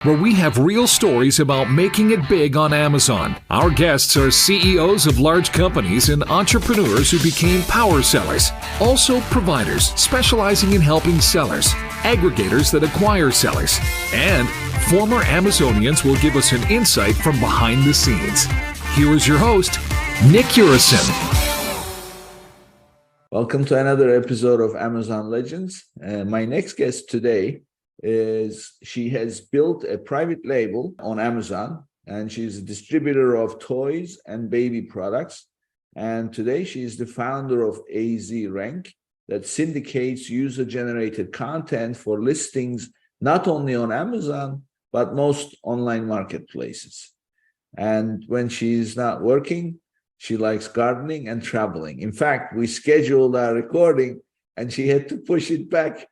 where we have real stories about making it big on Amazon. Our guests are CEOs of large companies and entrepreneurs who became power sellers, also providers specializing in helping sellers, aggregators that acquire sellers, and former Amazonians will give us an insight from behind the scenes. Here is your host, Nick Urison. Welcome to another episode of Amazon Legends. My next guest today she has built a private label on Amazon, and she's a distributor of toys and baby products. And today she is the founder of AZ Rank, that syndicates user-generated content for listings not only on Amazon, but most online marketplaces. And when she's not working, she likes gardening and traveling. In fact, we scheduled our recording and she had to push it back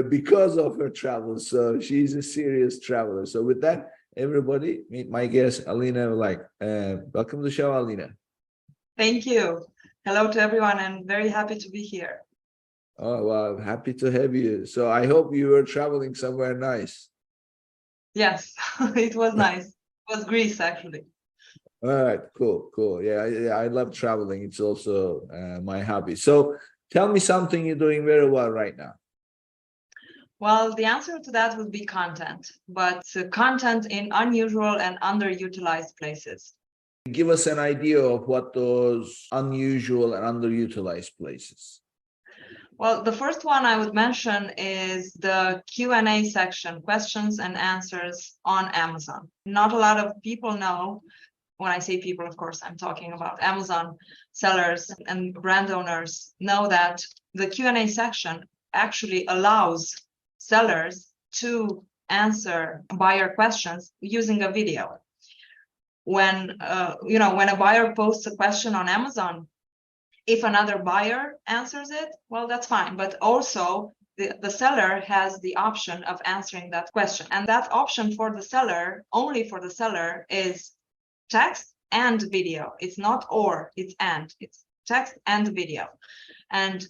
because of her travel. So she's a serious traveler. So with that, everybody, meet my guest, Alina. Welcome to the show, Alina. Thank you. Hello to everyone. I'm very happy to be here. Oh, well, happy to have you. So I hope you were traveling somewhere nice. Yes, it was nice. It was Greece, actually. All right, cool. Yeah, I love traveling. It's also my hobby. So tell me something you're doing very well right now. Well, the answer to that would be content, but content in unusual and underutilized places. Give us an idea of what those unusual and underutilized places. Well, the first one I would mention is the Q&A section, questions and answers on Amazon. Not a lot of people know. When I say people, of course, I'm talking about Amazon sellers and brand owners know that the Q&A section actually allows sellers to answer buyer questions using a video. When a buyer posts a question on Amazon, if another buyer answers it, well, that's fine. But also the seller has the option of answering that question. And that option for the seller, only for the seller, is text and video. It's not or, it's and. It's text and video. And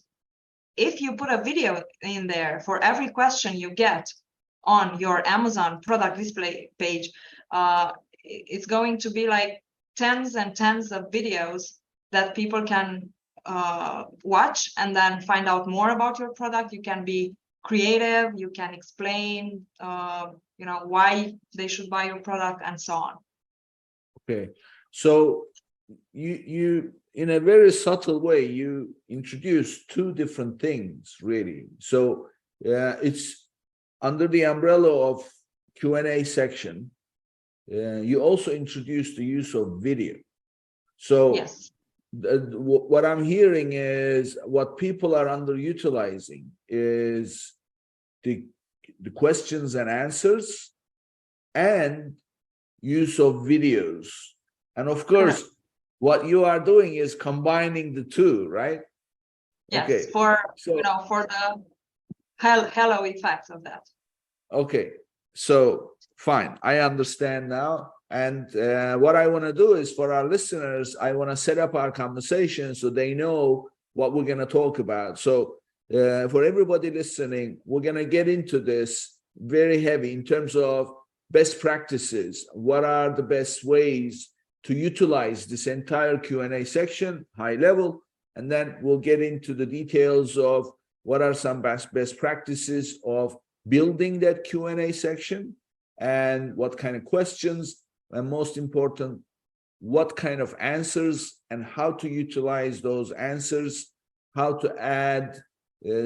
if you put a video in there for every question you get on your Amazon product display page, it's going to be like tens and tens of videos that people can watch and then find out more about your product. You can be creative, you can explain why they should buy your product and so on. Okay, so you in a very subtle way you introduce two different things, really. So it's under the umbrella of Q&A section. You also introduce the use of video. So yes. What I'm hearing is what people are underutilizing is the questions and answers and use of videos. And of course, what you are doing is combining the two, right? Yes, okay. for the halo effect of that. Okay, so fine, I understand now. And what I want to do is, for our listeners, I want to set up our conversation so they know what we're going to talk about. So for everybody listening, we're going to get into this very heavy in terms of best practices. What are the best ways to utilize this entire Q&A section, high level, and then we'll get into the details of what are some best practices of building that Q&A section, and what kind of questions, and most important, what kind of answers and how to utilize those answers, how to add,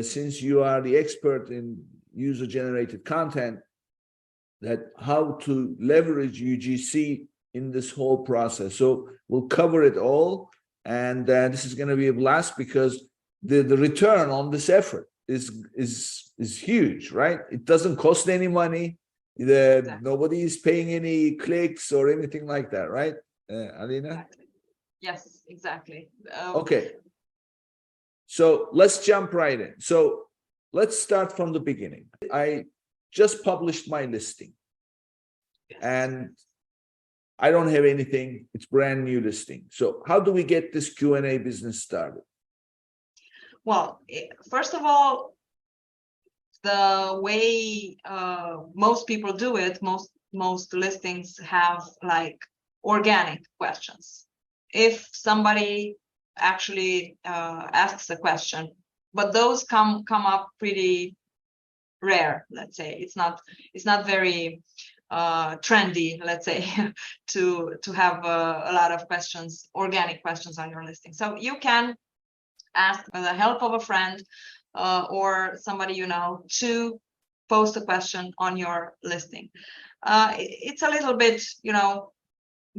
since you are the expert in user-generated content, that how to leverage UGC in this whole process. So we'll cover it all, and this is going to be a blast because the return on this effort is huge, right? It doesn't cost any money. Exactly. Nobody is paying any clicks or anything like that, right, Alina? Exactly. Yes, exactly. Okay. So let's jump right in. So let's start from the beginning. I just published my listing. Yes. And I don't have anything. It's brand new listing. So how do we get this Q&A business started? Well, first of all, the way most people do it, most most listings have like organic questions. If somebody actually asks a question, but those come up pretty rare, let's say. It's not very trendy, let's say, to have a lot of questions, organic questions on your listing. So you can ask the help of a friend or somebody you know to post a question on your listing. It's a little bit, you know,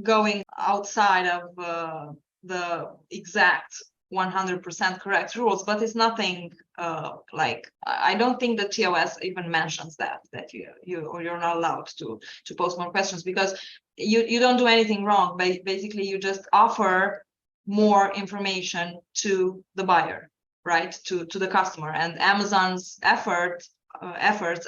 going outside of the exact 100% correct rules, but it's nothing like, I don't think the TOS even mentions that you're not allowed to post more questions, because you don't do anything wrong. Basically, you just offer more information to the buyer, right, to the customer. And Amazon's efforts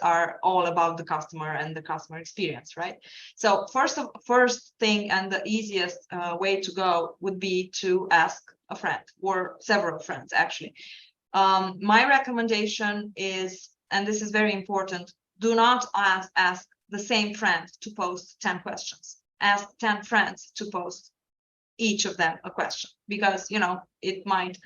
are all about the customer and the customer experience, right? So first thing, and the easiest way to go would be to ask a friend or several friends, actually. My recommendation is, and this is very important, do not ask the same friend to post 10 questions. Ask 10 friends to post each of them a question, because, you know, it might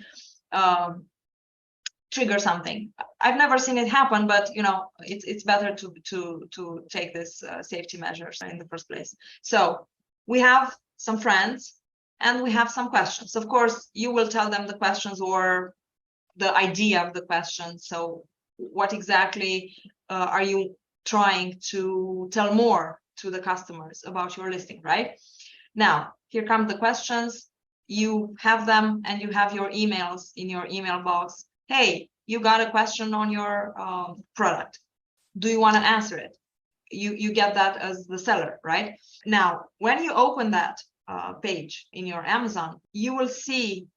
trigger something. I've never seen it happen, but, you know, it's better to take this safety measures in the first place. So we have some friends and we have some questions. Of course, you will tell them the questions or the idea of the question. So what exactly are you trying to tell more to the customers about your listing, right? Now, here come the questions. You have them and you have your emails in your email box. Hey, you got a question on your product. Do you want to answer it? You get that as the seller, right? Now, when you open that page in your Amazon, you will see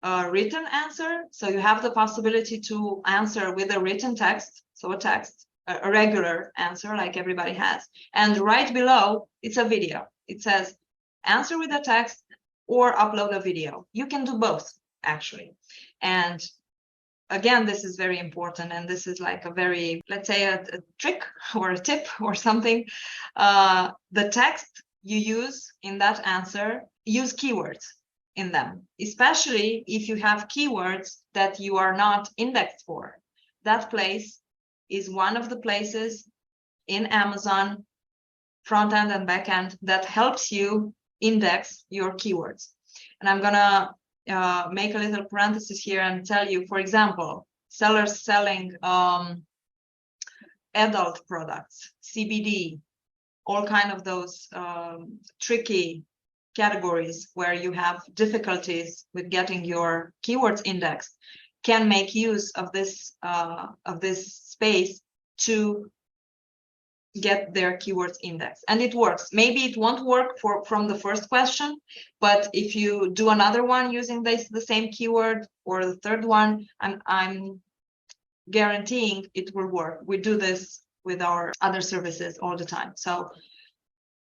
a written answer. So you have the possibility to answer with a written text, so a text, a regular answer like everybody has. And right below, it's a video. It says answer with a text or upload a video. You can do both, actually. And again, this is very important, and this is like a very, let's say, a trick or a tip or something. The text you use in that answer, use keywords in them, especially if you have keywords that you are not indexed for. That place is one of the places in Amazon, front end and back end, that helps you index your keywords. And I'm gonna make a little parenthesis here and tell you, for example, sellers selling adult products, CBD, all kind of those tricky categories where you have difficulties with getting your keywords indexed, can make use of this space to get their keywords indexed. And it works. Maybe it won't work from the first question, but if you do another one using the same keyword, or the third one, I'm guaranteeing it will work. We do this with our other services all the time. So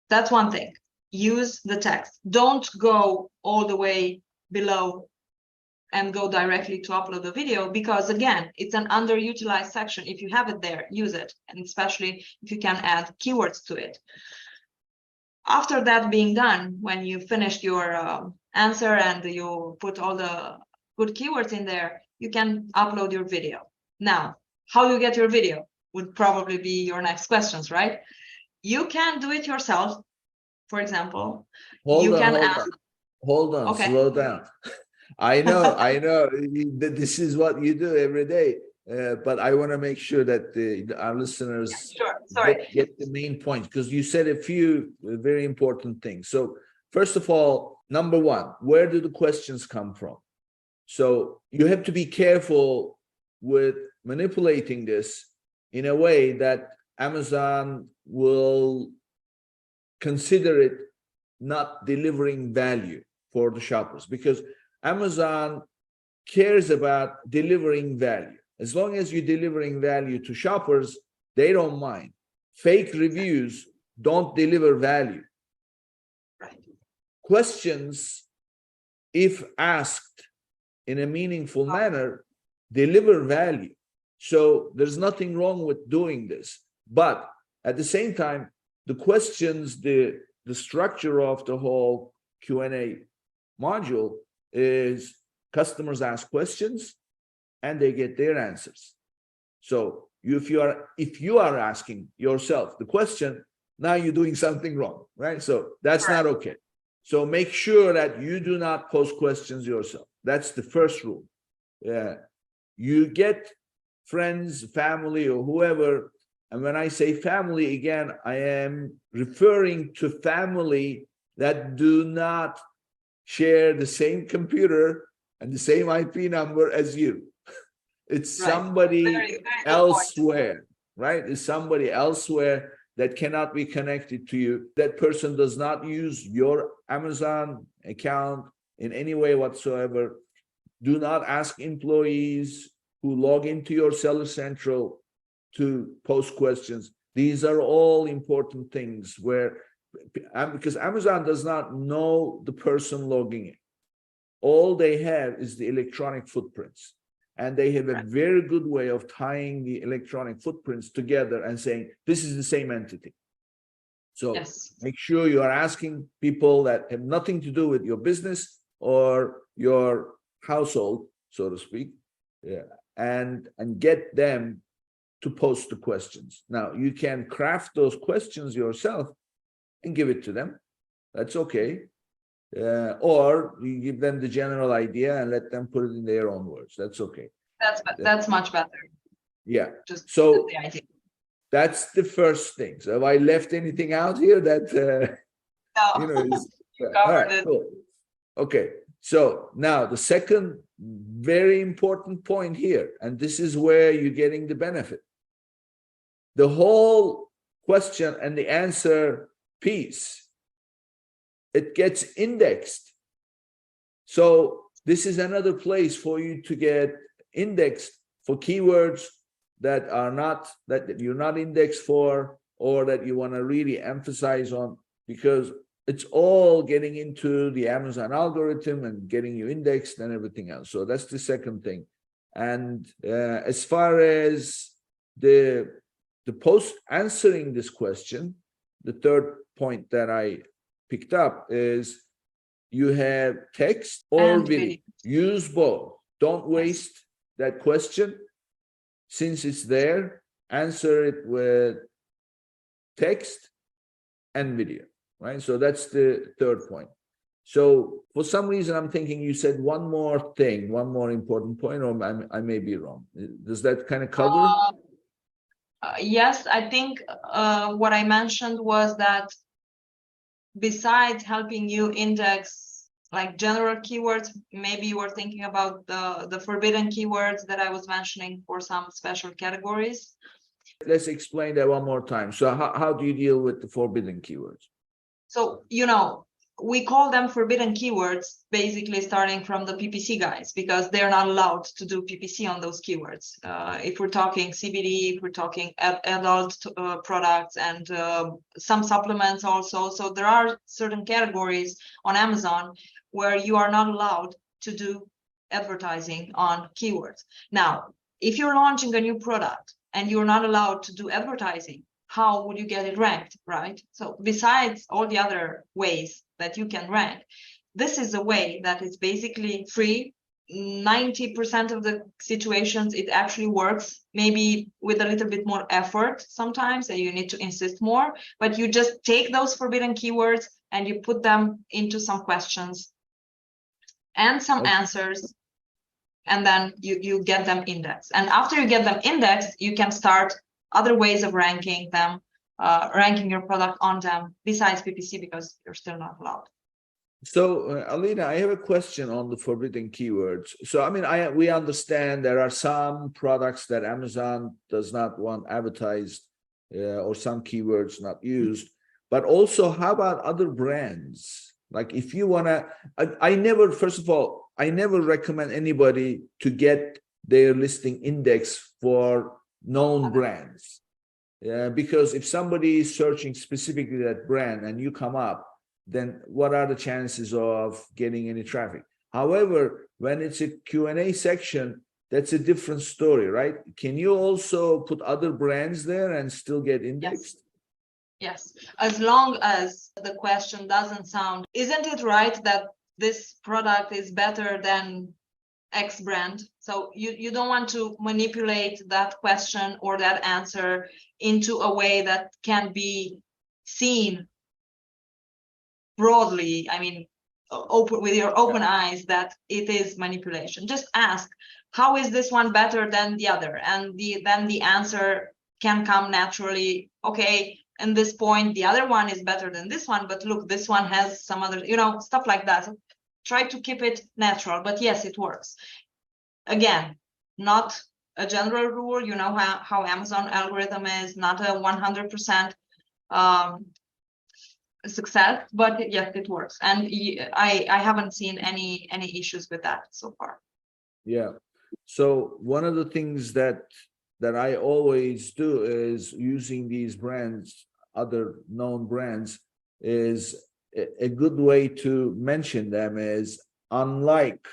that's one thing. Use the text. Don't go all the way below and go directly to upload the video, because again, it's an underutilized section. If you have it there, use it, and especially if you can add keywords to it. After that being done, when you finished your answer and you put all the good keywords in there, you can upload your video. Now, how you get your video would probably be your next questions, right? You can do it yourself. For example, hold on, okay. Slow down. I know that this is what you do every day, but I want to make sure that our listeners get the main point, because you said a few very important things. So first of all, number one, where do the questions come from? So you have to be careful with manipulating this in a way that Amazon will consider it not delivering value for the shoppers, because Amazon cares about delivering value. As long as you're delivering value to shoppers, they don't mind. Fake reviews don't deliver value. Right. Questions, if asked in a meaningful manner, deliver value. So there's nothing wrong with doing this. But at the same time, the questions, the structure of the whole Q&A module is customers ask questions and they get their answers. So if you are asking yourself the question, now you're doing something wrong, right? So that's not okay. So make sure that you do not post questions yourself. That's the first rule. You get friends, family, or whoever. And when I say family, again, I am referring to family that do not share the same computer and the same IP number as you. It's somebody very elsewhere, right? It's somebody elsewhere that cannot be connected to you. That person does not use your Amazon account in any way whatsoever. Do not ask employees who log into your Seller Central to post questions. These are all important things where, because Amazon does not know the person logging in. All they have is the electronic footprints. And they have a very good way of tying the electronic footprints together and saying, this is the same entity. So make sure you are asking people that have nothing to do with your business or your household, so to speak, and get them to post the questions. Now, you can craft those questions yourself and give it to them. That's okay. Or you give them the general idea and let them put it in their own words. That's okay. That's much better. Yeah. Just so the idea. That's the first thing. So have I left anything out here that No. is Covered all right, it. cool. Okay. So now the second very important point here, and this is where you're getting the benefit. The whole question and the answer piece, it gets indexed. So this is another place for you to get indexed for keywords that are not, that you're not indexed for, or that you want to really emphasize on, because it's all getting into the Amazon algorithm and getting you indexed and everything else. So that's the second thing. And as far as the post answering this question, the third point that I picked up is you have text or And video. Use both. Don't waste that question. Since it's there, answer it with text and video, right? So that's the third point. So for some reason, I'm thinking you said one more thing, one more important point, or I may be wrong. Does that kind of cover? Yes, I think what I mentioned was that besides helping you index like general keywords, maybe you were thinking about the forbidden keywords that I was mentioning for some special categories. Let's explain that one more time. So how do you deal with the forbidden keywords? So, we call them forbidden keywords, basically starting from the PPC guys, because they're not allowed to do PPC on those keywords. If we're talking CBD, if we're talking adult products and some supplements also. So there are certain categories on Amazon where you are not allowed to do advertising on keywords. Now, if you're launching a new product and you're not allowed to do advertising, how would you get it ranked, right? So besides all the other ways that you can rank, this is a way that is basically free. 90% of the situations it actually works, maybe with a little bit more effort sometimes, and you need to insist more, but you just take those forbidden keywords and you put them into some questions and some answers, and then you get them indexed. And after you get them indexed, you can start other ways of ranking them, ranking your product on them besides PPC, because you're still not allowed. So, Alina, I have a question on the forbidden keywords. So, I mean, we understand there are some products that Amazon does not want advertised, or some keywords not used. But also, how about other brands? Like, if you want to, first of all, I never recommend anybody to get their listing index for known brands. Because if somebody is searching specifically that brand and you come up, then what are the chances of getting any traffic? However, when it's a Q&A section, that's a different story, right? Can you also put other brands there and still get indexed? Yes, as long as the question doesn't sound, isn't it right that this product is better than X brand? So you don't want to manipulate that question or that answer into a way that can be seen broadly. I mean, open with your open eyes that it is manipulation. Just ask, how is this one better than the other? And then the answer can come naturally. Okay, and this point, the other one is better than this one, but look, this one has some other, stuff like that. Try to keep it natural, but yes, it works. Again, not a general rule. You know how Amazon algorithm is, not a 100% success, but yes, it works. And I haven't seen any issues with that so far. Yeah. So one of the things that I always do is using these brands, other known brands, is a good way to mention them is, unlike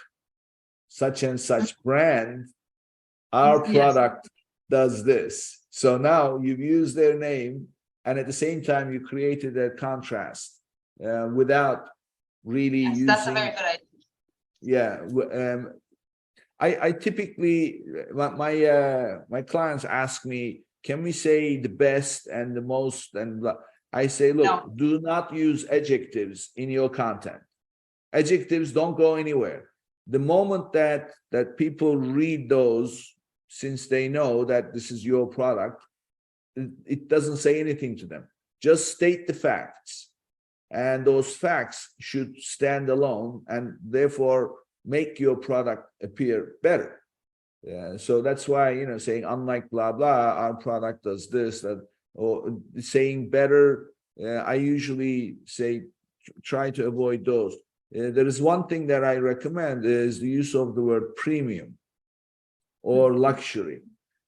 such and such brand, our product does this. So now you've used their name, and at the same time you created a contrast without really using. That's a very good idea. Yeah. I typically, my clients ask me, can we say the best and the most? And I say, look, No. Do not use adjectives in your content. Adjectives don't go anywhere. The moment that people read those, since they know that this is your product, it doesn't say anything to them. Just state the facts, and those facts should stand alone, and therefore make your product appear better. So that's why, saying unlike blah blah, our product does this, that, or saying better, I usually say try to avoid those. There is one thing that I recommend is the use of the word premium or luxury.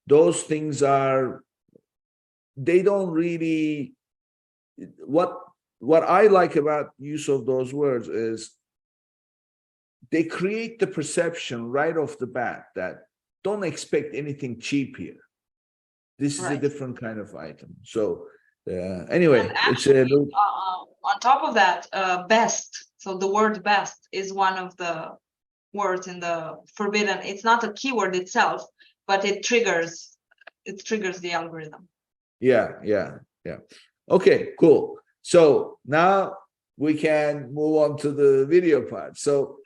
Those things they don't really, what I like about use of those words is they create the perception right off the bat that don't expect anything cheap here. This is a different kind of item. So anyway, actually, it's on top of that, best. So the word best is one of the words in the forbidden. It's not a keyword itself, but it triggers the algorithm. Yeah. Okay, cool. So now we can move on to the video part. So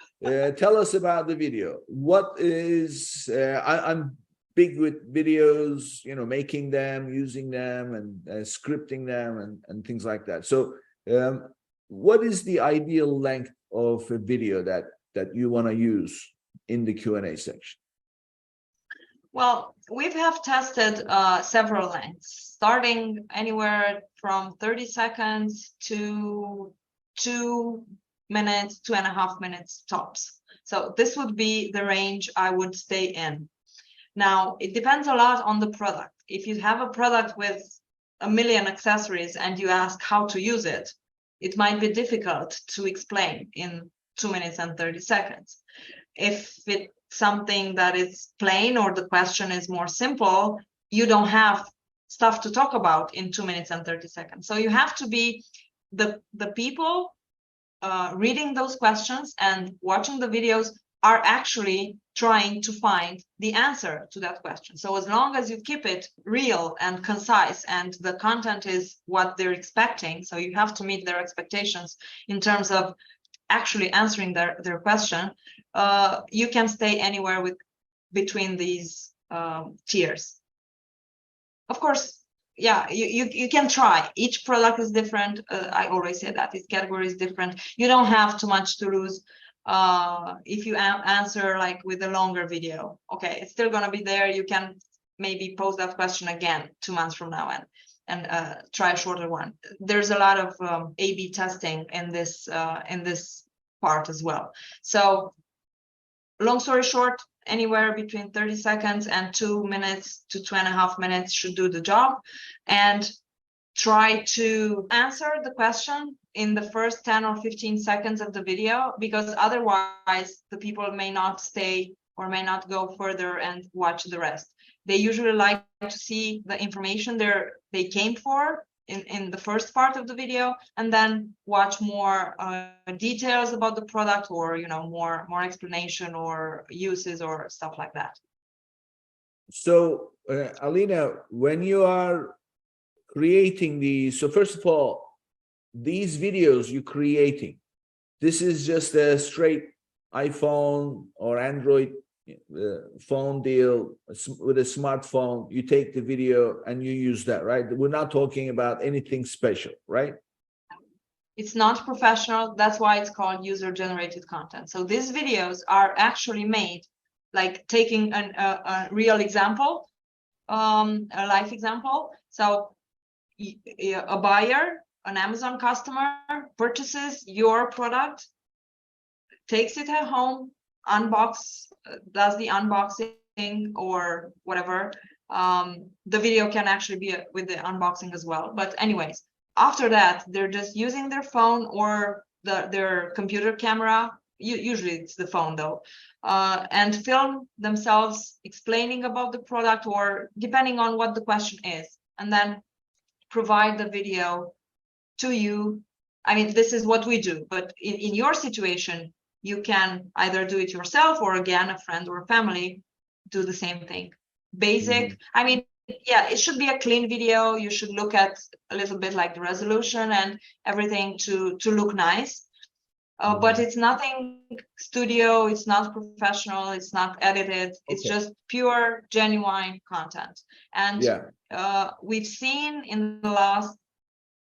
tell us about the video. What is, I'm big with videos, making them, using them, and scripting them, and things like that. So what is the ideal length of a video that you want to use in the Q&A section? Well, we have tested several lengths, starting anywhere from 30 seconds to 2 minutes, 2.5 minutes tops. So this would be the range I would stay in. Now, it depends a lot on the product. If you have a product with 1 million accessories and you ask how to use it, it might be difficult to explain in 2 minutes and 30 seconds. If it's something that is plain or the question is more simple, you don't have stuff to talk about in 2 minutes and 30 seconds. So you have to be the people reading those questions and watching the videos are actually trying to find the answer to that question. So as long as you keep it real and concise and the content is what they're expecting, so you have to meet their expectations in terms of actually answering their question, you can stay anywhere between these tiers. Of course, yeah, you can try. Each product is different. I always say that each category is different. You don't have too much to lose if you answer like with a longer video. Okay, it's still gonna be there. You can maybe pose that question again 2 months from now and try a shorter one. There's a lot of A/B testing in this part as well. So long story short, anywhere between 30 seconds and 2 minutes to 2.5 minutes should do the job, and try to answer the question in the first 10 or 15 seconds of the video, because otherwise the people may not stay or may not go further and watch the rest. They usually like to see the information they came for in the first part of the video, and then watch more details about the product, or more explanation or uses or stuff like that. So Alina, when you are creating these, so first of all, these videos you're creating, this is just a straight iPhone or Android phone deal with a smartphone. You take the video and you use that, right? We're not talking about anything special, right? It's not professional. That's why it's called user-generated content. So these videos are actually made like taking a real example, a life example. So a buyer, an Amazon customer, purchases your product, takes it at home, does the unboxing or whatever. The video can actually be with the unboxing as well. But anyways, after that, they're just using their phone or their computer camera. Usually it's the phone though, and film themselves explaining about the product, or depending on what the question is, and then provide the video to you. I mean, this is what we do, but in your situation, you can either do it yourself, or again, a friend or a family do the same thing. Basic. I mean, yeah, it should be a clean video. You should look at a little bit like the resolution and everything to look nice. But it's nothing studio, it's not professional, it's not edited, it's just pure, genuine content. And we've seen in the last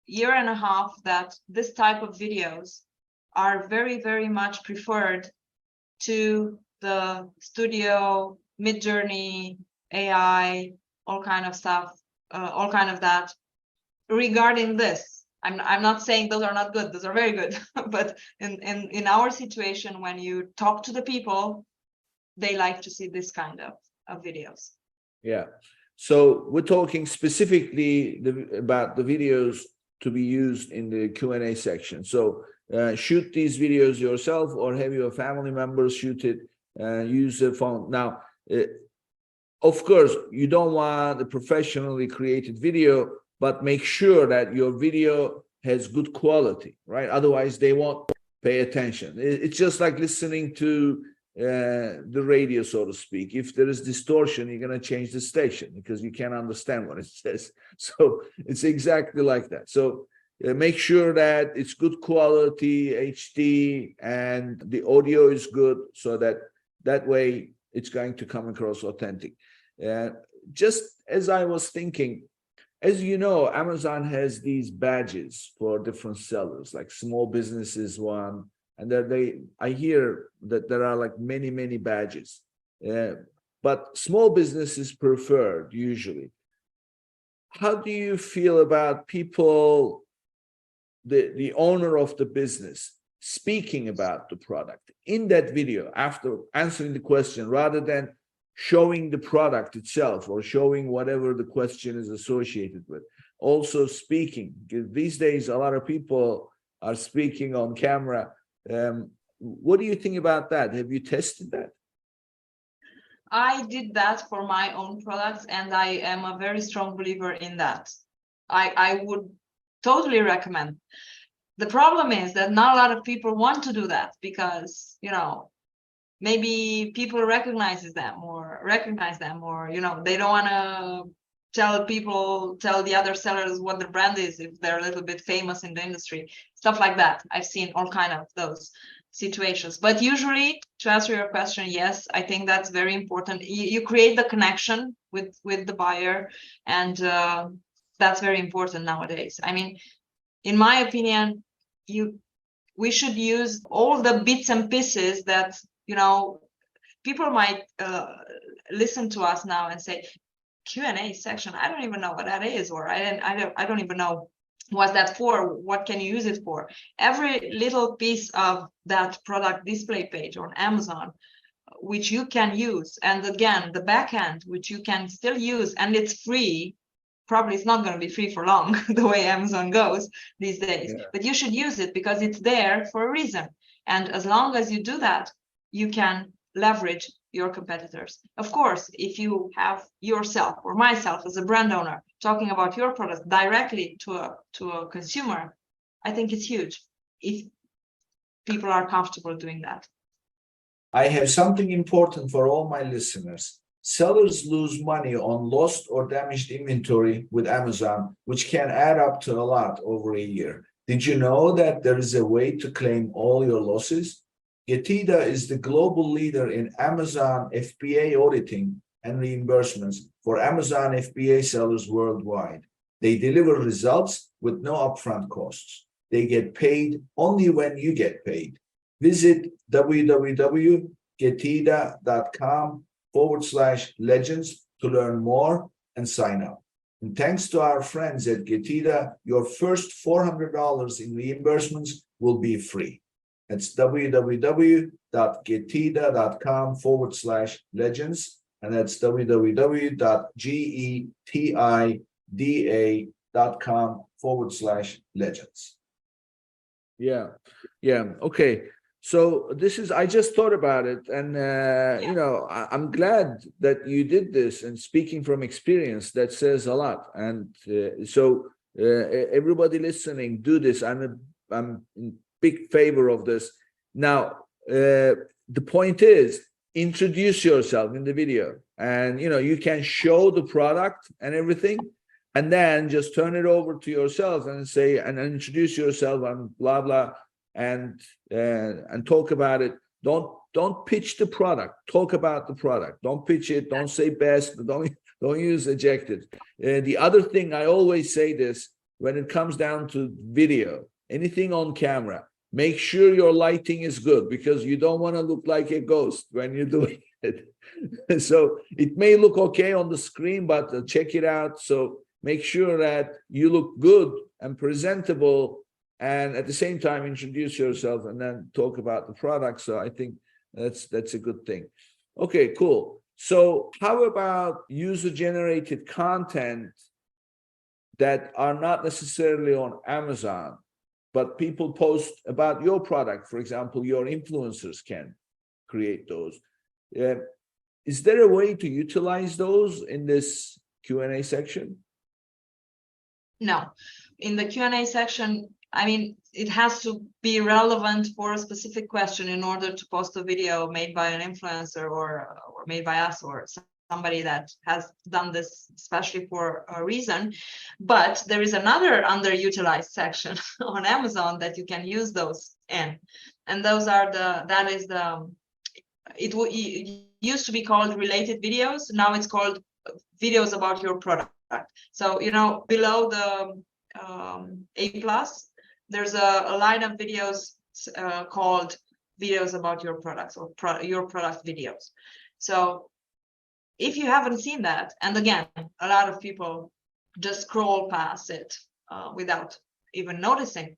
year and a half that this type of videos are very, very much preferred to the studio, Midjourney, AI, all kind of stuff, all kind of that. Regarding this, I'm not saying those are not good, those are very good, but in our situation, when you talk to the people, they like to see this kind of videos. Yeah, so we're talking specifically about the videos to be used in the Q&A section. So shoot these videos yourself, or have your family members shoot it, use a phone. Now, of course, you don't want a professionally created video, but make sure that your video has good quality, right? Otherwise, they won't pay attention. It's just like listening to the radio, so to speak. If there is distortion, you're going to change the station because you can't understand what it says. So it's exactly like that. So make sure that it's good quality, HD, and the audio is good, so that way it's going to come across authentic. Just as I was thinking, as you know, Amazon has these badges for different sellers, like small businesses one, and I hear that there are like many badges, but small businesses preferred usually. How do you feel about people, the owner of the business, speaking about the product in that video after answering the question, rather than showing the product itself or showing whatever the question is associated with? Also speaking, because these days a lot of people are speaking on camera. What do you think about that? Have you tested that? I did that for my own products, and I am a very strong believer in that. I would totally recommend. The problem is that not a lot of people want to do that because, maybe people recognize them, or they don't want to tell the other sellers what the brand is if they're a little bit famous in the industry, stuff like that. I've seen all kind of those situations. But usually, to answer your question, yes, I think that's very important. You create the connection with the buyer, and that's very important nowadays. I mean, in my opinion, we should use all the bits and pieces that people might listen to us now and say, Q&A section, I don't even know what that is, or I don't even know what's that for, what can you use it for. Every little piece of that product display page on Amazon, which you can use, and again, the backend, which you can still use, and it's free. Probably it's not going to be free for long, the way Amazon goes these days, but you should use it because it's there for a reason. And as long as you do that, you can leverage your competitors. Of course, if you have yourself or myself as a brand owner talking about your product directly to a consumer, I think it's huge if people are comfortable doing that. I have something important for all my listeners. Sellers lose money on lost or damaged inventory with Amazon, which can add up to a lot over a year. Did you know that there is a way to claim all your losses? Getida is the global leader in Amazon FBA auditing and reimbursements for Amazon FBA sellers worldwide. They deliver results with no upfront costs. They get paid only when you get paid. Visit www.getida.com/legends to learn more and sign up. And thanks to our friends at Getida, your first $400 in reimbursements will be free. That's www.getida.com/legends, and that's www.getida.com/legends. Yeah. Okay. So I just thought about it, and I'm glad that you did this. And speaking from experience, that says a lot. And everybody listening, do this. I'm in big favor of this. Now, the point is, introduce yourself in the video, and you can show the product and everything, and then just turn it over to yourself and say, and introduce yourself and blah blah. And talk about it. Don't pitch the product. Talk about the product. Don't pitch it. Don't say best. Don't use adjectives. The other thing, I always say this when it comes down to video, anything on camera, make sure your lighting is good, because you don't want to look like a ghost when you're doing it. So it may look okay on the screen, but check it out. So make sure that you look good and presentable, and at the same time introduce yourself and then talk about the product. So I think that's a good thing. Okay, cool. So how about user-generated content that are not necessarily on Amazon, but people post about your product? For example, your influencers can create those. Is there a way to utilize those in this Q&A section? No. In the Q&A section, I mean, it has to be relevant for a specific question in order to post a video made by an influencer or made by us or somebody that has done this especially for a reason. But there is another underutilized section on Amazon that you can use those in. And those are it used to be called related videos. Now it's called videos about your product. So, below the A+, there's a line of videos called videos about your products or your product videos. So if you haven't seen that, and again, a lot of people just scroll past it without even noticing,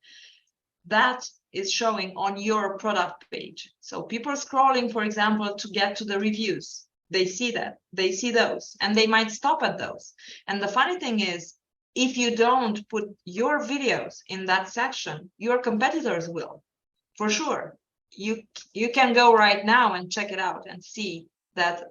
that is showing on your product page. So people scrolling, for example, to get to the reviews, they see those, and they might stop at those. And the funny thing is, if you don't put your videos in that section, your competitors will, for sure. You can go right now and check it out and see that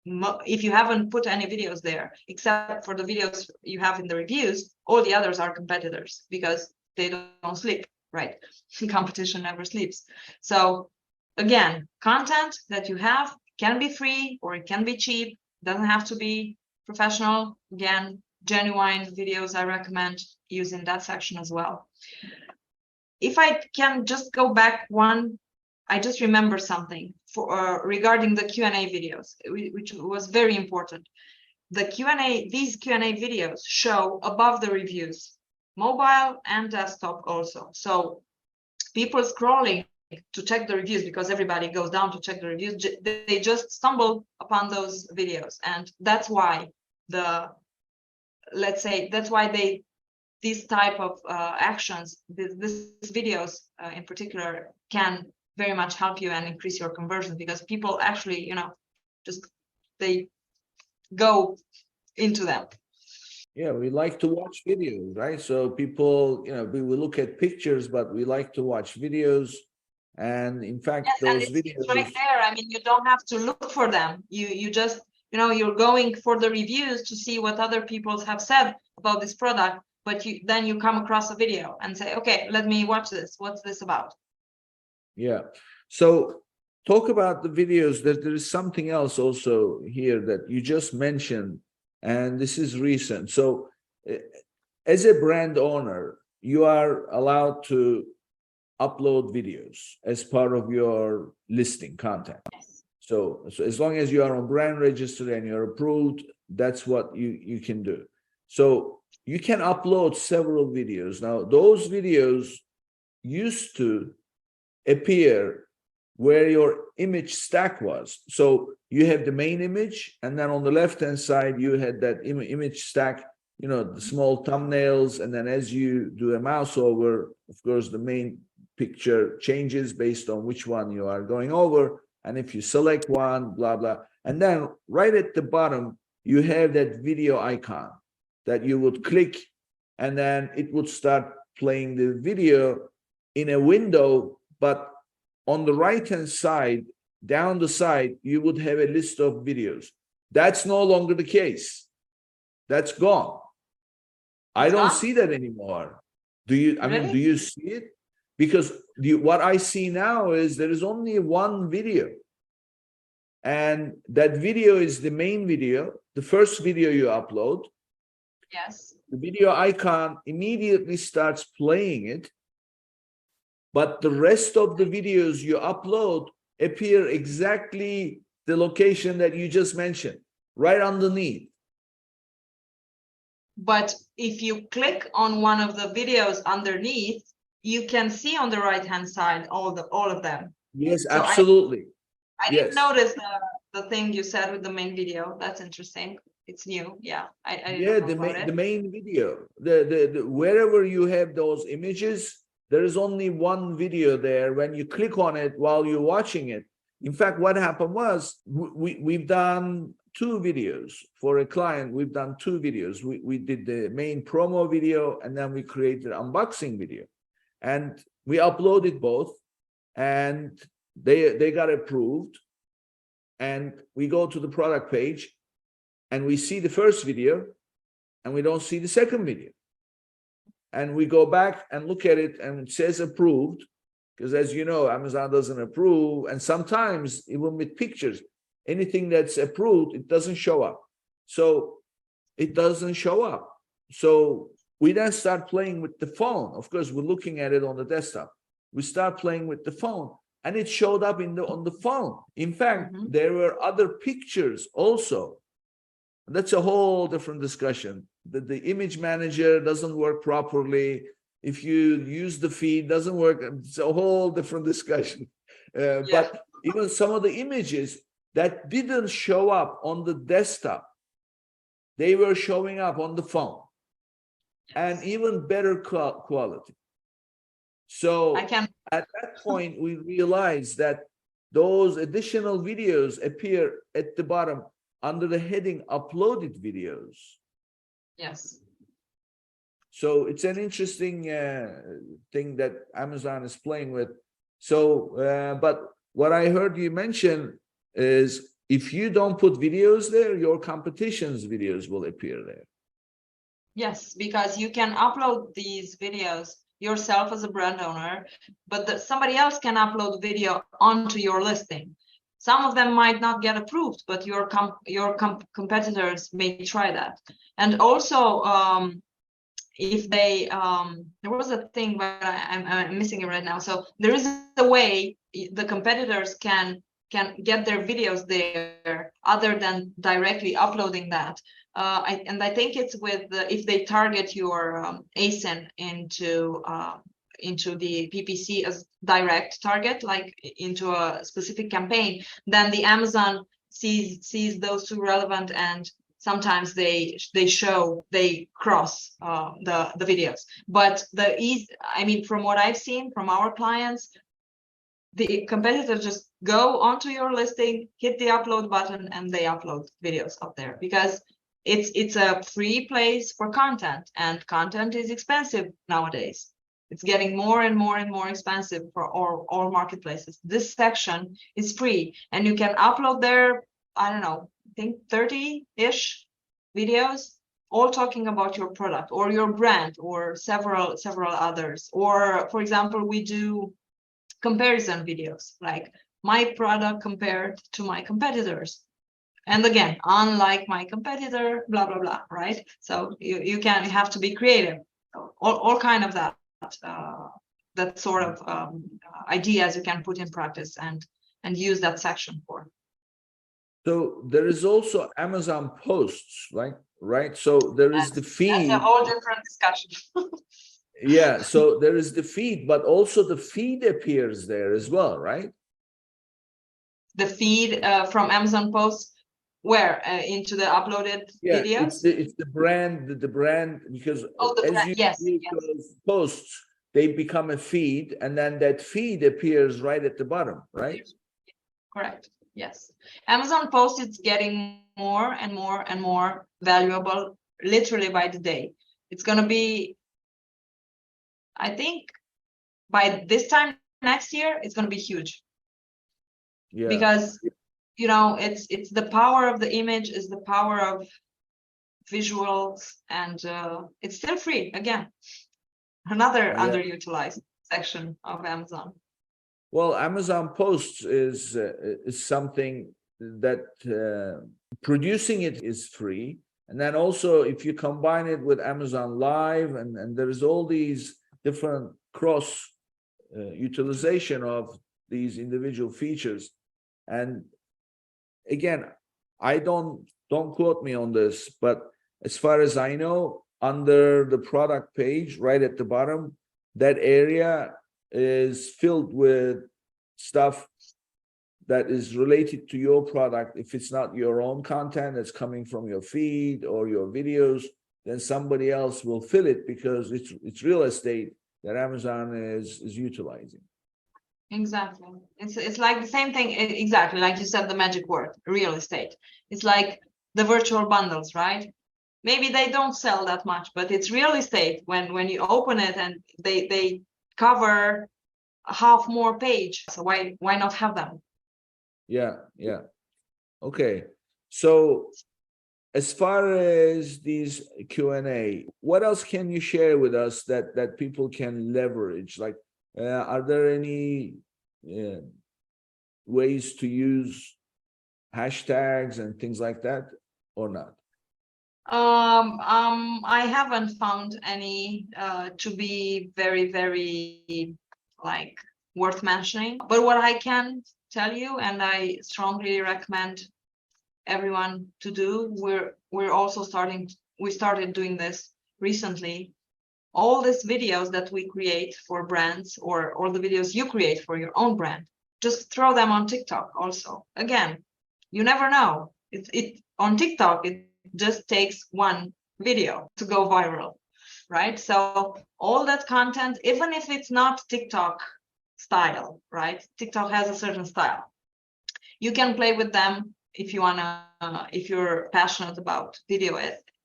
if you haven't put any videos there, except for the videos you have in the reviews, all the others are competitors, because they don't sleep, right? Competition never sleeps. So again, content that you have can be free or it can be cheap, doesn't have to be professional. Again, genuine videos I recommend using that section as well. If I can just go back one, I just remember something regarding the Q&A videos, which was very important. These Q&A videos show above the reviews, mobile and desktop also. So people scrolling to check the reviews, because everybody goes down to check the reviews, they just stumble upon those videos, and that's why these type of actions, these videos in particular, can very much help you and increase your conversion, because people actually, they go into them. Yeah, we like to watch videos, right? So people, we will look at pictures, but we like to watch videos. And in fact, Yes, and those it's right videos, there. I mean, you don't have to look for them. You just, you're going for the reviews to see what other people have said about this product, but then you come across a video and say, okay, let me watch this. What's this about? yeah. So talk about the videos. That there is something else also here that you just mentioned, and this is recent. So as a brand owner, you are allowed to upload videos as part of your listing content. So as long as you are on brand register and you're approved, that's what you can do. So you can upload several videos. Now, those videos used to appear where your image stack was. So you have the main image, and then on the left-hand side, you had that image stack, the small thumbnails, and then as you do a mouse over, of course, the main picture changes based on which one you are going over. And if you select one, blah, blah. And then right at the bottom, you have that video icon that you would click, and then it would start playing the video in a window. But on the right-hand side, down the side, you would have a list of videos. That's no longer the case. That's gone. I don't see that anymore. Do you? I mean, do you see it? Because what I see now is there is only one video. And that video is the main video, the first video you upload. Yes. The video icon immediately starts playing it. But the rest of the videos you upload appear exactly the location that you just mentioned, right underneath. But if you click on one of the videos underneath, you can see on the right-hand side all of them. Yes, So absolutely. I didn't notice the thing you said with the main video. That's interesting. It's new. Yeah, I didn't know about it. The main video, the wherever you have those images, there is only one video there. When you click on it while you're watching it, in fact, what happened was we've done 2 videos for a client. We've done 2 videos. We did the main promo video, and then we created an unboxing video, and we uploaded both, and they got approved. And we go to the product page, and we see the first video, and we don't see the second video. And we go back and look at it, and it says approved, because as you know, Amazon doesn't approve. And sometimes even with pictures, anything that's approved, it doesn't show up. So it doesn't show up. So we then start playing with the phone. Of course, we're looking at it on the desktop. We start playing with the phone, and it showed up on the phone. In fact, there were other pictures also. That's a whole different discussion. The image manager doesn't work properly. If you use the feed, doesn't work. It's a whole different discussion. But even some of the images that didn't show up on the desktop, they were showing up on the phone, and even better quality. So at that point, we realized that those additional videos appear at the bottom under the heading uploaded videos. Yes. So it's an interesting thing that Amazon is playing with. So, but what I heard you mention is if you don't put videos there, your competition's videos will appear there. Yes, because you can upload these videos yourself as a brand owner, but somebody else can upload video onto your listing. Some of them might not get approved, but your competitors may try that. And also, if they there was a thing, but I'm missing it right now. So there is a way the competitors can get their videos there other than directly uploading that. I think it's with if they target your ASIN into the PPC as direct target, like into a specific campaign, then the Amazon sees those 2 relevant, and sometimes they cross the videos. But I mean, from what I've seen from our clients, the competitors just go onto your listing, hit the upload button, and they upload videos up there, because it's a free place for content, and content is expensive nowadays. It's getting more and more and more expensive for all marketplaces. This section is free, and you can upload there, I don't know, I think 30-ish videos, all talking about your product or your brand or several others. Or, for example, we do comparison videos, like my product compared to my competitors. And again, unlike my competitor, blah, blah, blah, right? So you have to be creative. All kind of that sort of ideas you can put in practice and use that section for. So there is also Amazon posts, right? So there is the feed. That's a whole different discussion. Yeah, so there is the feed, but also the feed appears there as well, right? The feed from Amazon posts, where into the uploaded videos? It's the brand, because as you create those posts, they become a feed, and then that feed appears right at the bottom, right? Correct. Yes. Amazon post is getting more and more and more valuable, literally by the day. It's going to be, I think, by this time next year, it's going to be huge. Yeah. Because, you know, it's the power of the image, is the power of visuals, and it's still free. Again, another underutilized section of Amazon. Well, Amazon posts is something that producing it is free. And then also, if you combine it with Amazon Live, and there's all these different cross utilization of these individual features. And again, I don't quote me on this, but as far as I know, under the product page, right at the bottom, that area is filled with stuff that is related to your product. If it's not your own content that's coming from your feed or your videos, then somebody else will fill it, because it's real estate that Amazon is utilizing. Exactly. It's like the same thing, exactly like you said, the magic word, real estate. It's like the virtual bundles, right? Maybe they don't sell that much, but it's real estate when you open it and they cover half more page. So why not have them? Yeah. Okay. So as far as these Q&A, what else can you share with us that people can leverage? Like, are there any ways to use hashtags and things like that, or not? I haven't found any to be very, very like worth mentioning. But what I can tell you, and I strongly recommend everyone to do, we started doing this recently. All these videos that we create for brands, or the videos you create for your own brand, just throw them on TikTok also. Again, you never know. It on TikTok, it just takes one video to go viral, right? So all that content, even if it's not TikTok style, right? TikTok has a certain style. You can play with them if you wanna, if you're passionate about video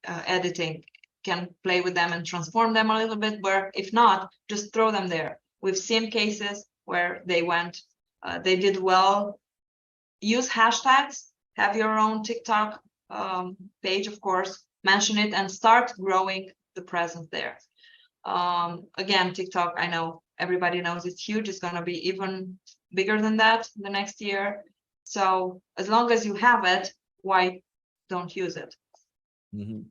editing, can play with them and transform them a little bit. Where if not, just throw them there. We've seen cases where they went, they did well. Use hashtags. Have your own TikTok page, of course. Mention it and start growing the presence there. Again, TikTok, I know everybody knows it's huge. It's going to be even bigger than that the next year. So as long as you have it, why don't use it? Mm-hmm.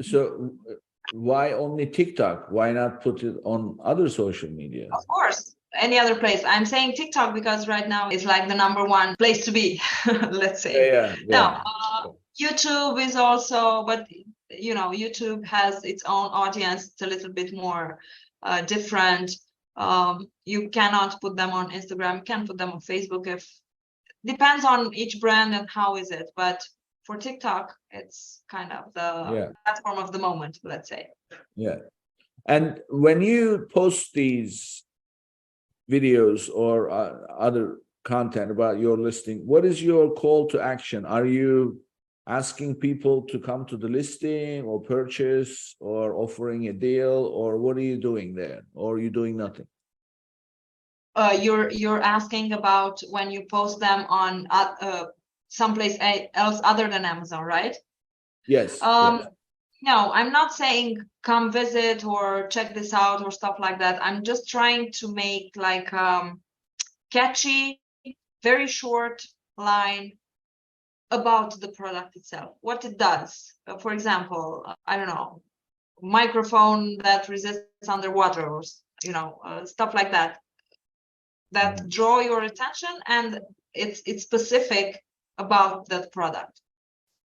So why only TikTok? Why not put it on other social media? Of course, any other place. I'm saying TikTok because right now it's like the #1 place to be, let's say. Yeah. Now, YouTube is also, but you know, YouTube has its own audience. It's a little bit more different. You cannot put them on Instagram. You can put them on Facebook. If depends on each brand and how is it. But for TikTok, it's kind of the platform of the moment, let's say. Yeah. And when you post these videos or other content about your listing, what is your call to action? Are you asking people to come to the listing or purchase or offering a deal, or what are you doing there? Or are you doing nothing? You're asking about when you post them on someplace else other than Amazon, right? Yes. No, I'm not saying come visit or check this out or stuff like that. I'm just trying to make like catchy, very short line about the product itself, what it does. For example, I don't know, microphone that resists underwater, or stuff like that, that draw your attention, and it's specific about that product,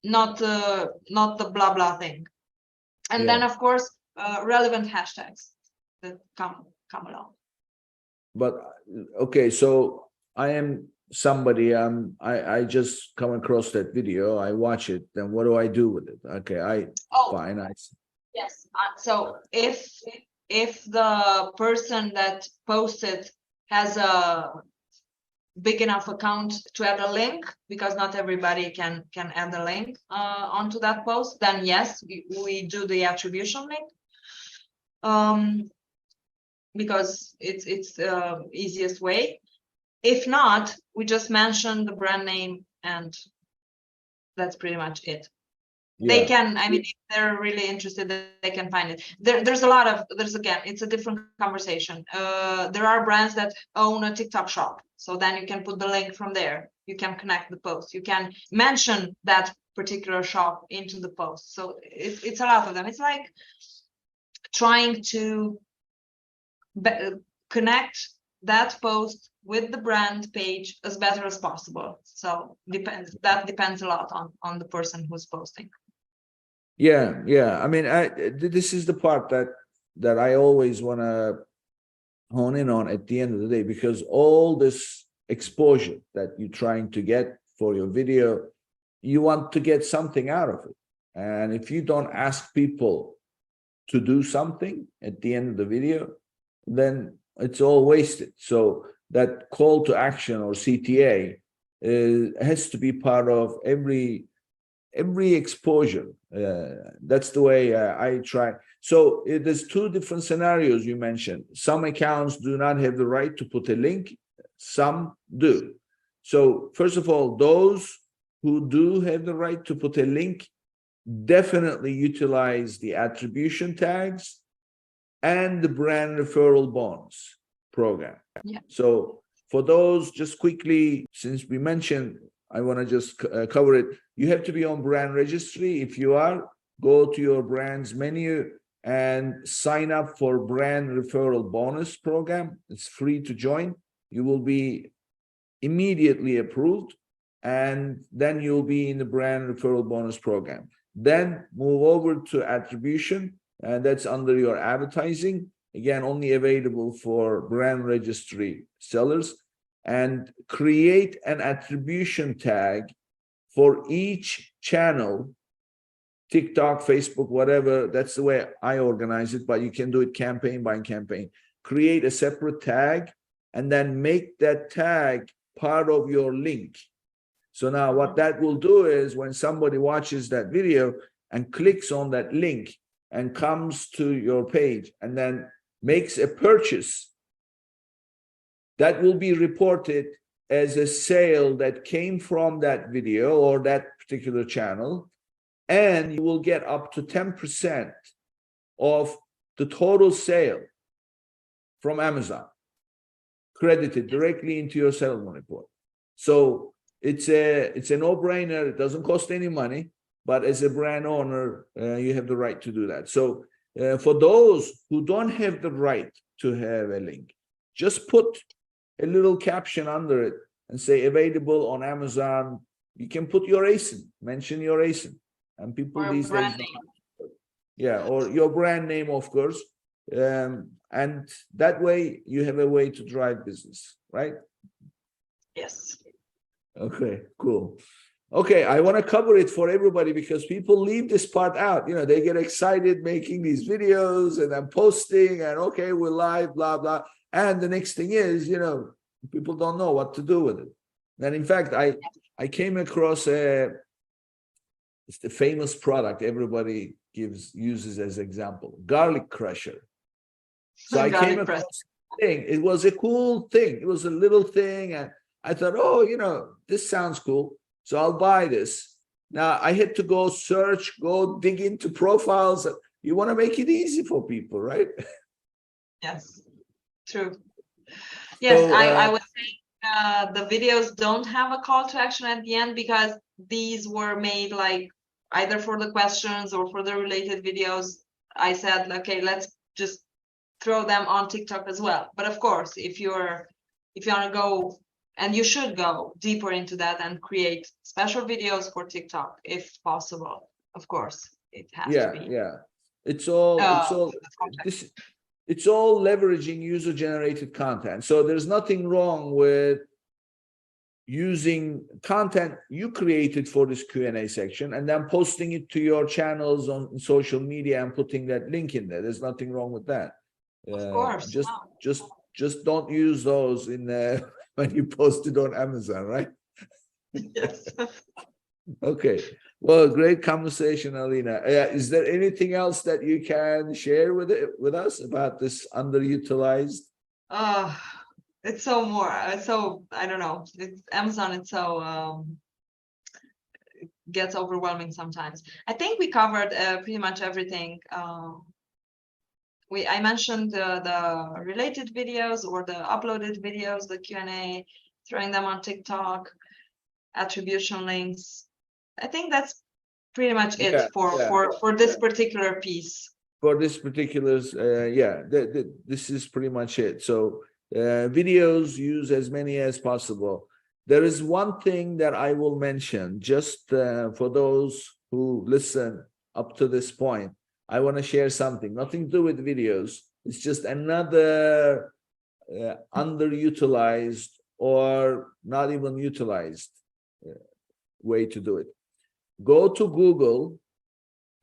not the blah blah thing. And then of course relevant hashtags that come along. But okay, so I am somebody, I just come across that video, I watch it, then what do I do with it? Okay, fine, yes. So if the person that posted has a big enough account to add a link, because not everybody can add a link onto that post, then yes, we do the attribution link, because it's the easiest way. If not, we just mention the brand name, and that's pretty much it. They can, I mean, if they're really interested, they can find it. There's again, it's a different conversation. There are brands that own a TikTok shop, so then you can put the link from there. You can connect the post. You can mention that particular shop into the post. So it's a lot of them. It's like trying to connect that post with the brand page as better as possible. So that depends a lot on the person who's posting. Yeah. I mean, this is the part that I always want to hone in on at the end of the day, because all this exposure that you're trying to get for your video, you want to get something out of it. And if you don't ask people to do something at the end of the video, then it's all wasted. So that call to action, or CTA, has to be part of every exposure. That's the way I try. So there's two different scenarios you mentioned. Some accounts do not have the right to put a link, some do. So first of all, those who do have the right to put a link definitely utilize the attribution tags and the brand referral bonus program. So for those, just quickly, since we mentioned, I want to just cover it. You have to be on brand registry. If you are, go to your brand's menu and sign up for brand referral bonus program. It's free to join. You will be immediately approved, and then you'll be in the brand referral bonus program. Then move over to attribution, and that's under your advertising. Again, only available for brand registry sellers. And create an attribution tag for each channel, TikTok, Facebook, whatever. That's the way I organize it, but you can do it campaign by campaign. Create a separate tag and then make that tag part of your link. So now what that will do is when somebody watches that video and clicks on that link and comes to your page and then makes a purchase, that will be reported as a sale that came from that video or that particular channel, and you will get up to 10% of the total sale from Amazon credited directly into your settlement report. So it's a no-brainer. It doesn't cost any money, but as a brand owner, you have the right to do that. So for those who don't have the right to have a link, just put a little caption under it and say available on Amazon. You can put your ASIN, mention your ASIN, and people these days, or your brand name, of course. And that way you have a way to drive business, right? Yes. Okay, cool. Okay, I want to cover it for everybody because people leave this part out. They get excited making these videos and then posting and okay, we're live, blah, blah. And the next thing is, people don't know what to do with it. And in fact, I came across a it's the famous product everybody uses as example, garlic crusher. So I came across the thing. It was a cool thing. It was a little thing, and I thought, oh, this sounds cool. So I'll buy this. Now I had to go search, go dig into profiles. You want to make it easy for people, right? Yes, true. Yes, So, I would say the videos don't have a call to action at the end because these were made like either for the questions or for the related videos. I said, okay, let's just throw them on TikTok as well. But of course, if you want to go, and you should go deeper into that and create special videos for TikTok if possible. Of course, it has to be. Yeah. It's all leveraging user-generated content. So there's nothing wrong with using content you created for this Q&A section and then posting it to your channels on social media and putting that link in there. There's nothing wrong with that. Of course. Just don't use those in when you post it on Amazon, right? Yes. Okay. Well, great conversation, Alina. Is there anything else that you can share with us about this underutilized? It's so I don't know. It's Amazon. It's so it gets overwhelming sometimes. I think we covered pretty much everything. I mentioned the related videos or the uploaded videos, the Q&A, throwing them on TikTok, attribution links. I think that's pretty much it for this particular piece. For this particular, this is pretty much it. So videos, use as many as possible. There is one thing that I will mention just for those who listen up to this point. I want to share something, nothing to do with videos. It's just another underutilized or not even utilized way to do it. Go to Google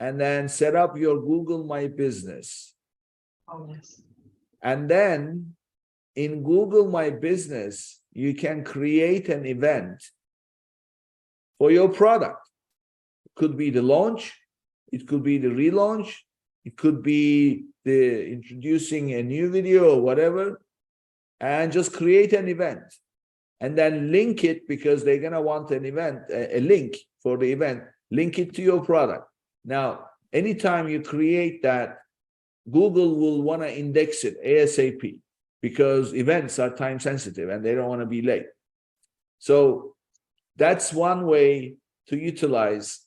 and then set up your Google My Business. Oh, yes. And then in Google My Business, you can create an event for your product. It could be the launch. It could be the relaunch. It could be the introducing a new video or whatever, and just create an event and then link it because they're going to want an event, a link for the event, link it to your product. Now, anytime you create that, Google will want to index it ASAP because events are time sensitive and they don't want to be late. So that's one way to utilize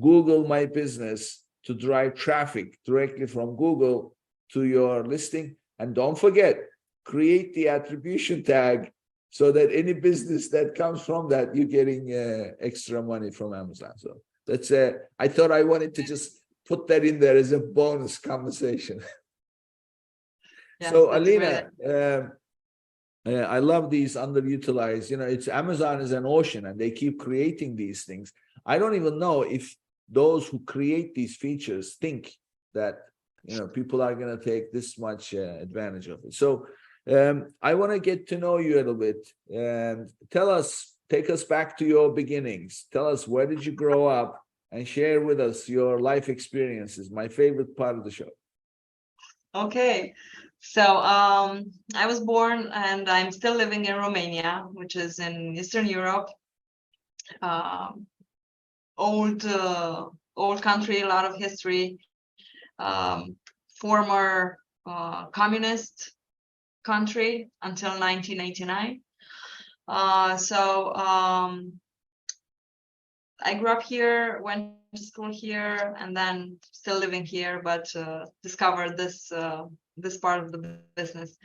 Google My Business to drive traffic directly from Google to your listing. And don't forget, create the attribution tag so that any business that comes from that, you're getting extra money from Amazon. So that's I thought I wanted to just put that in there as a bonus conversation. Yes, so Alina, I love these underutilized, it's Amazon is an ocean and they keep creating these things. I don't even know if those who create these features think that, people are going to take this much advantage of it. So I want to get to know you a little bit and take us back to your beginnings. Tell us, where did you grow up, and share with us your life experiences, my favorite part of the show. Okay. So I was born and I'm still living in Romania, which is in Eastern Europe. Old country, a lot of history. Former communist country until 1989. I grew up here, went to school here, and then still living here, but discovered this part of the business.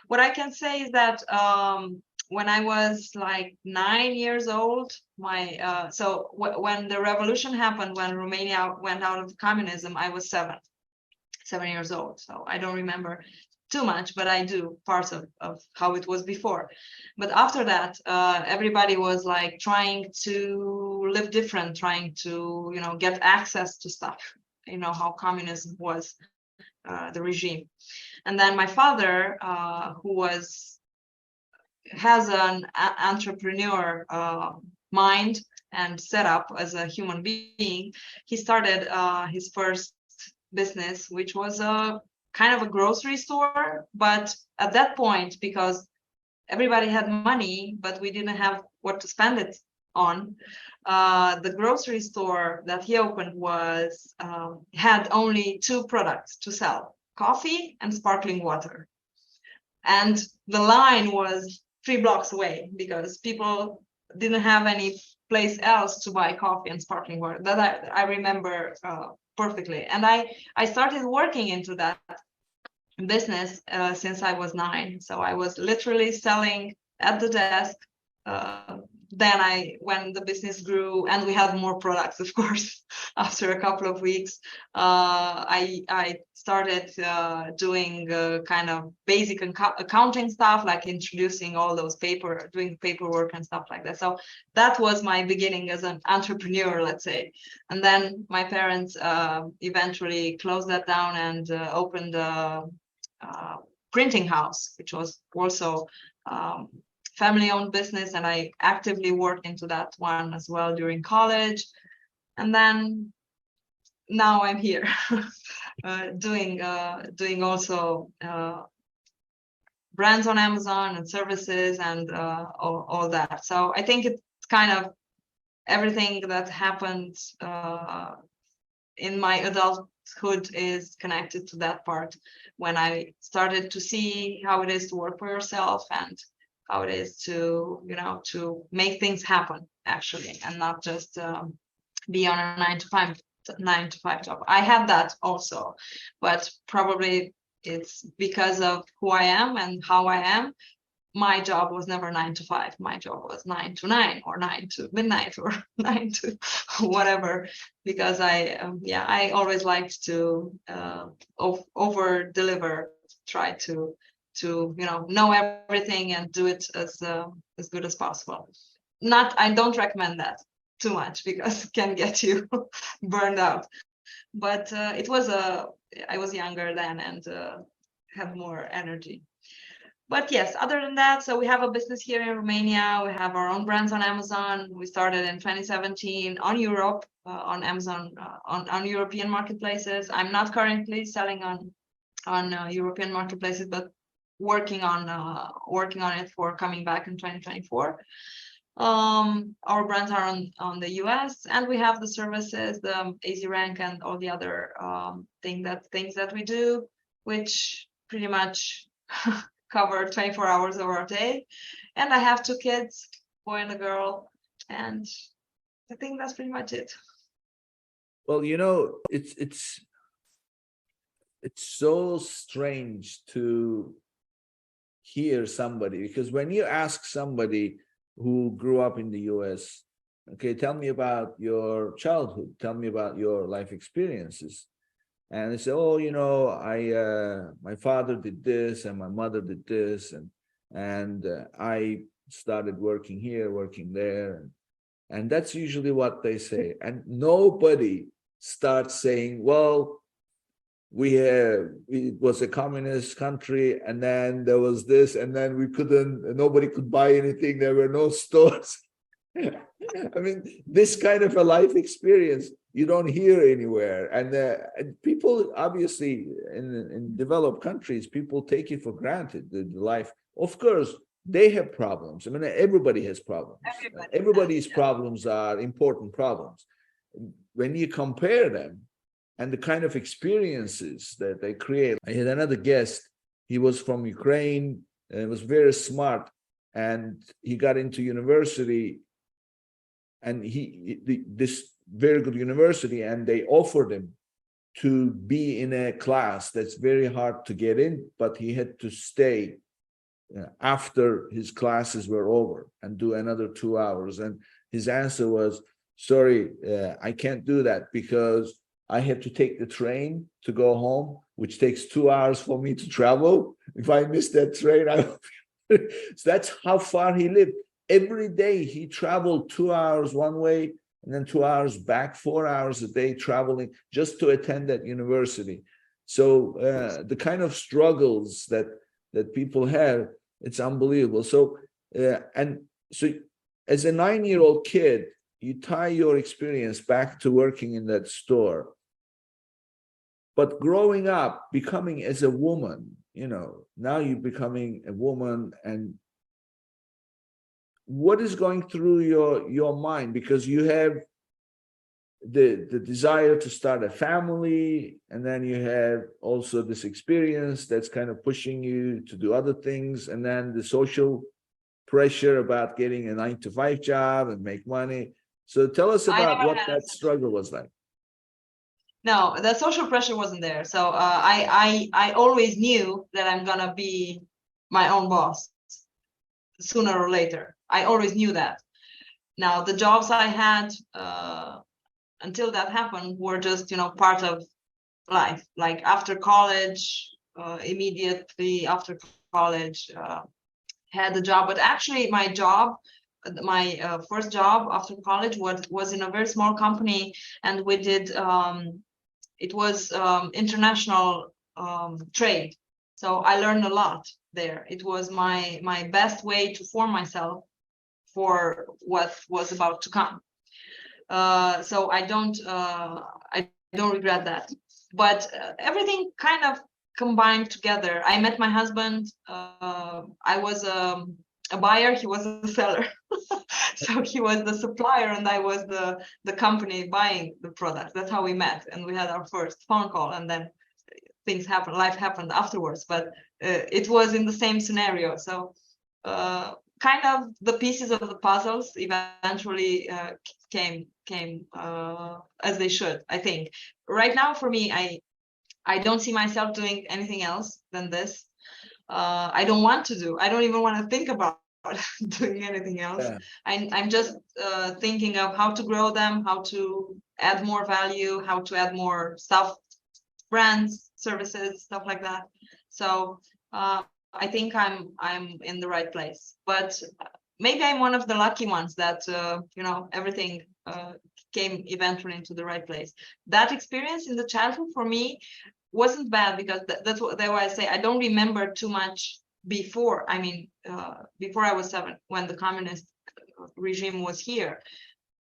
What I can say is that when I was like 9 years old, when the revolution happened, when Romania went out of communism, I was 7 years old. So I don't remember too much, but I do parts of how it was before. But after that, everybody was like trying to live different, trying to, get access to stuff, how communism was, the regime. And then my father, who has an entrepreneur mind, and set up as a human being, he started his first business, which was a kind of a grocery store. But at that point, because everybody had money, but we didn't have what to spend it on, the grocery store that he opened was had only two products to sell: coffee and sparkling water. And the line was 3 blocks away because people didn't have any place else to buy coffee and sparkling water. That I remember perfectly. And I started working into that business since I was 9. So I was literally selling at the desk. Then when the business grew and we had more products, of course, after a couple of weeks, I started doing kind of basic accounting stuff, like introducing all those doing paperwork and stuff like that. So that was my beginning as an entrepreneur, let's say. And then my parents eventually closed that down and opened a printing house, which was also family-owned business, and I actively worked into that one as well during college. And then now I'm here doing also brands on Amazon and services and all that. So I think it's kind of everything that happened in my adulthood is connected to that part, when I started to see how it is to work for yourself and how it is to, to make things happen actually, and not just be on a 9 to 5 job. I had that also, but probably it's because of who I am and how I am. My job was never 9 to 5. My job was 9 to 9 or 9 to midnight or 9 to whatever, because I always liked to over deliver, try to know everything and do it as good as possible. I don't recommend that too much because it can get you burned out. But I was younger then and had more energy. But yes, other than that, so we have a business here in Romania. We have our own brands on Amazon. We started in 2017 on Europe, on Amazon, on European marketplaces. I'm not currently selling on European marketplaces, but working on it for coming back in 2024. Our brands are on the US, and we have the services, the EasyRank and all the other things that we do, which pretty much cover 24 hours of our day. And I have 2 kids, boy and a girl, and I think that's pretty much it. Well, it's so strange to hear somebody, because when you ask somebody who grew up in the US, okay, tell me about your childhood, tell me about your life experiences. And they say, oh, my father did this and my mother did this, and I started working here, working there, and that's usually what they say. And nobody starts saying, well, it was a communist country, and then there was this, and then nobody could buy anything. There were no stores. I mean, this kind of a life experience you don't hear anywhere. And people, obviously, in developed countries, people take it for granted, the life. Of course, they have problems. I mean, everybody has problems. Everybody's problems are important problems. When you compare them and the kind of experiences that they create. I had another guest. He was from Ukraine and was very smart, and he got into university, and this very good university, and they offered him to be in a class that's very hard to get in, but he had to stay after his classes were over and do another 2 hours. And his answer was, sorry, I can't do that because I have to take the train to go home, which takes 2 hours for me to travel. If I miss that train, so that's how far he lived. Every day he traveled 2 hours one way and then 2 hours back, 4 hours a day traveling just to attend that university. So the kind of struggles that people have, it's unbelievable. So as a 9-year-old kid, you tie your experience back to working in that store. But growing up, becoming as a woman, now you're becoming a woman, and what is going through your mind? Because you have the desire to start a family, and then you have also this experience that's kind of pushing you to do other things, and then the social pressure about getting a 9-to-5 job and make money. So tell us about what that struggle was like. No, the social pressure wasn't there. So I always knew that I'm gonna be my own boss sooner or later. I always knew that. Now the jobs I had until that happened were just part of life. Like after college, immediately after college, had a job. But actually, my first job after college was in a very small company, and we did. It was international trade, so I learned a lot there. It was my best way to form myself for what was about to come. So I don't regret that. But everything kind of combined together. I met my husband. I was a buyer, he was a seller. So he was the supplier and I was the company buying the product. That's how we met, and we had our first phone call, and then things happened, life happened afterwards, but it was in the same scenario. So kind of the pieces of the puzzles eventually came as they should, I think. Right now for me, I don't see myself doing anything else than this. I don't even want to think about doing anything else. Yeah. I'm just thinking of how to grow them, how to add more value, how to add more stuff, brands, services, stuff like that. So I think I'm in the right place, but maybe I'm one of the lucky ones that everything came eventually into the right place. That experience in the childhood for me wasn't bad, because that's why I say I don't remember too much before. I mean, before I was 7, when the communist regime was here.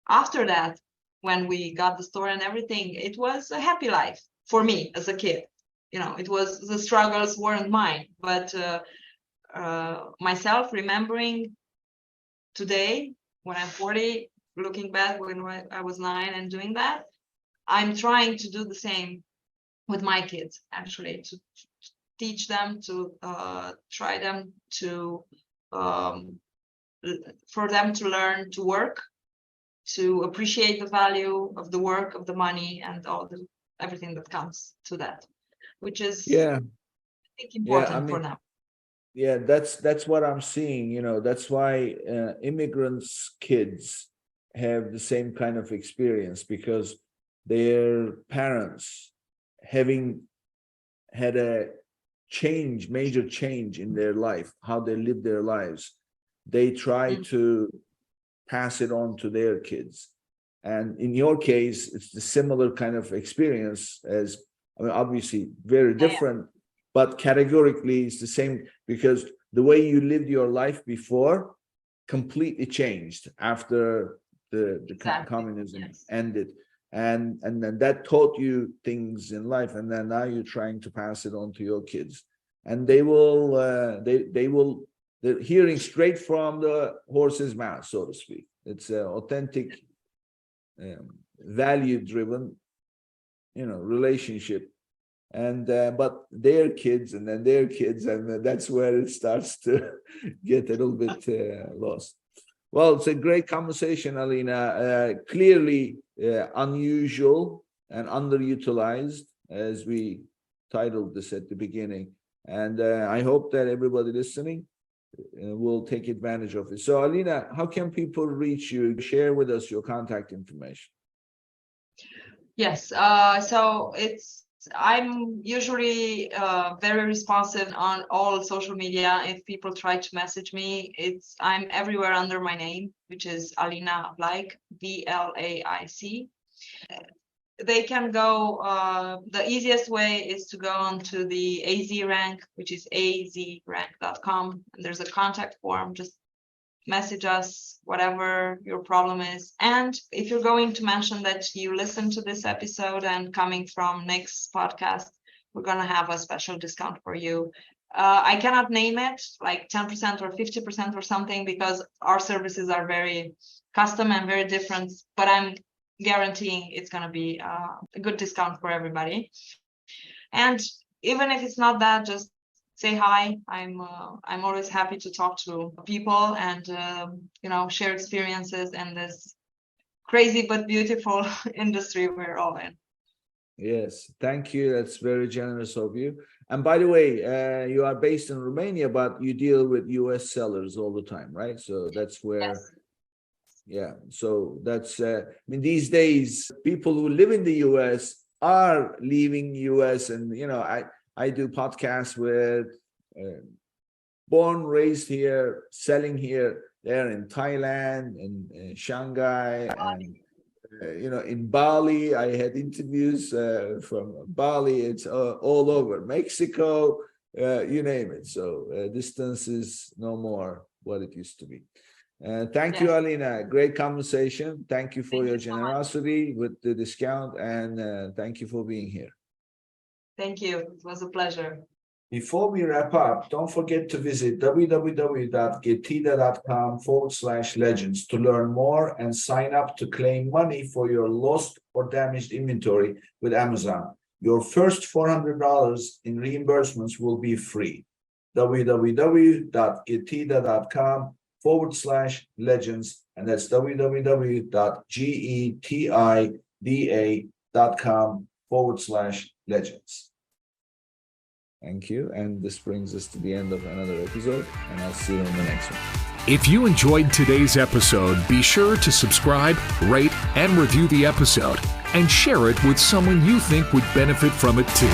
After that, when we got the store and everything, it was a happy life for me as a kid. It was, the struggles weren't mine, but myself remembering today when I'm 40, looking back when I was 9 and doing that, I'm trying to do the same with my kids, actually, to teach them, to try them to for them to learn to work, to appreciate the value of the work, of the money, and everything that comes to that, which is I think important for them. Yeah, that's what I'm seeing. That's why immigrants' kids have the same kind of experience, because their parents, having had a major change in their life, how they live their lives, they try to pass it on to their kids. And in your case, it's the similar kind of experience, as obviously very different, but categorically it's the same, because the way you lived your life before completely changed after the communism ended. And then that taught you things in life, and then now you're trying to pass it on to your kids, and they're hearing straight from the horse's mouth, so to speak. It's an authentic, value-driven, relationship, and but their kids, and then their kids, and that's where it starts to get a little bit lost. Well, it's a great conversation, Alina. Clearly unusual and underutilized, as we titled this at the beginning. And I hope that everybody listening will take advantage of it. So, Alina, how can people reach you? Share with us your contact information. Yes, so I'm usually very responsive on all social media. If people try to message me, I'm everywhere under my name, which is Alina Vlaic, VLAIC. They can go, the easiest way is to go onto the AZ rank, which is azrank.com. And there's a contact form. Just message us, whatever your problem is. And if you're going to mention that you listened to this episode and coming from Nick's podcast, we're going to have a special discount for you. I cannot name it, like 10% or 50% or something, because our services are very custom and very different, but I'm guaranteeing it's going to be a good discount for everybody. And even if it's not that, just say hi. I'm always happy to talk to people and share experiences in this crazy but beautiful industry we're all in. Yes, thank you. That's very generous of you. And by the way, you are based in Romania, but you deal with US sellers all the time, right? So that's where, Yes. Yeah. So that's, these days, people who live in the US are leaving US, and I do podcasts with born, raised here, selling here. They're in Thailand, in Shanghai, and in Bali. I had interviews from Bali. It's all over Mexico, you name it. So distance is no more what it used to be. Thank you, Alina. Great conversation. Thank you for your generosity with the discount, and thank you for being here. Thank you. It was a pleasure. Before we wrap up, don't forget to visit www.getida.com/legends to learn more and sign up to claim money for your lost or damaged inventory with Amazon. Your first $400 in reimbursements will be free. www.getida.com/legends, and that's www.getida.com/legends. Thank you. And this brings us to the end of another episode, and I'll see you in the next one. If you enjoyed today's episode, be sure to subscribe, rate, and review the episode, and share it with someone you think would benefit from it too.